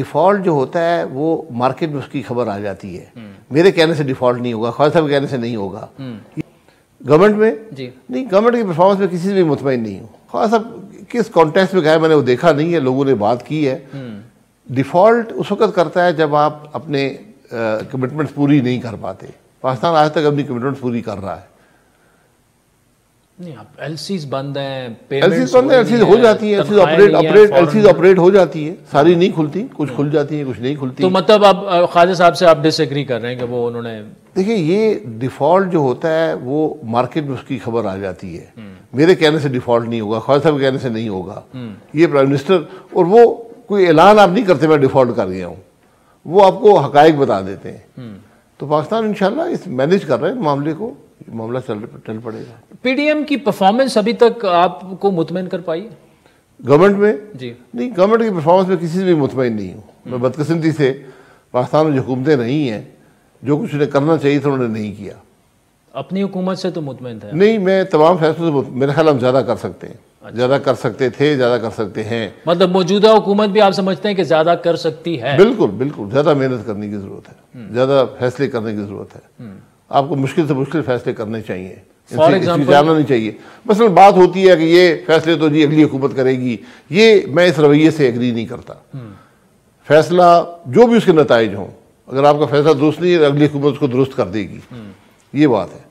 Default जो होता है वो मार्केट में उसकी खबर आ जाती है। मेरे कहने से डिफ़ॉल्ट नहीं होगा, ख्वाजा साहब के कहने से नहीं होगा। गवर्नमेंट में जी नहीं, गवर्नमेंट की परफॉर्मेंस में किसी से भी मुतमईन नहीं हूँ। ख्वाजा साहब किस कॉन्टेक्स्ट में गए मैंने वो देखा नहीं है, लोगों ने बात की है। डिफ़ॉल्ट उस वक्त करता है जब आप अपने कमिटमेंट्स पूरी नहीं कर पाते। पाकिस्तान आज तक अपनी कमिटमेंट्स पूरी कर रहा है। नहीं, अब एलसीज बंद हैं, एलसीज बंद है, एलसीज हो जाती है, एलसीज ऑपरेट हो जाती है, सारी नहीं खुलती, कुछ खुल जाती है, कुछ नहीं खुलती। तो मतलब अब ख्वाजा साहब से आप डिसएग्री कर रहे हैं कि वो उन्होंने, देखिए ये डिफ़ॉल्ट जो होता है वो मार्केट में उसकी खबर आ जाती है। मेरे कहने से डिफ़ॉल्ट नहीं होगा, ख्वाजा साहब के कहने से नहीं होगा। ये प्राइम मिनिस्टर, और वो कोई ऐलान आप नहीं करते मैं डिफ़ॉल्ट कर गया हूँ, वो आपको हकायक बता देते हैं। तो पाकिस्तान इंशाल्लाह इस मैनेज कर रहे हैं मामले को, मामला चल पड़ेगा। पीडीएम की परफॉर्मेंस अभी तक आपको मुतमईन कर पाई गवर्नमेंट में? जी नहीं, गवर्नमेंट की परफॉर्मेंस में किसी से भी मुतमईन नहीं हूँ मैं। बदकिस्मती से पाकिस्तान में जो हुकूमतें रही हैं, जो कुछ उन्हें करना चाहिए था उन्होंने नहीं किया। अपनी हुकूमत से तो मुतमईन थे? नहीं, मैं तमाम फैसलों से मेरे ख्याल हम ज़्यादा कर सकते हैं। ज़्यादा कर सकते थे, ज़्यादा कर सकते हैं। मतलब मौजूदा हुकूमत भी आप समझते हैं कि ज़्यादा कर सकती है? बिल्कुल बिल्कुल, ज़्यादा मेहनत करने की ज़रूरत है, ज़्यादा फैसले करने की ज़रूरत है। आपको मुश्किल से मुश्किल फैसले करने चाहिए, फॉर एग्जाम्पल जाना नहीं चाहिए। मसलन बात होती है कि ये फैसले तो जी अगली हुकूमत करेगी, ये मैं इस रवैये से एग्री नहीं करता। फैसला जो भी उसके नताइज हों, अगर आपका फैसला दुरुस्त नहीं है, अगली हुकूमत उसको दुरुस्त कर देगी, ये बात है।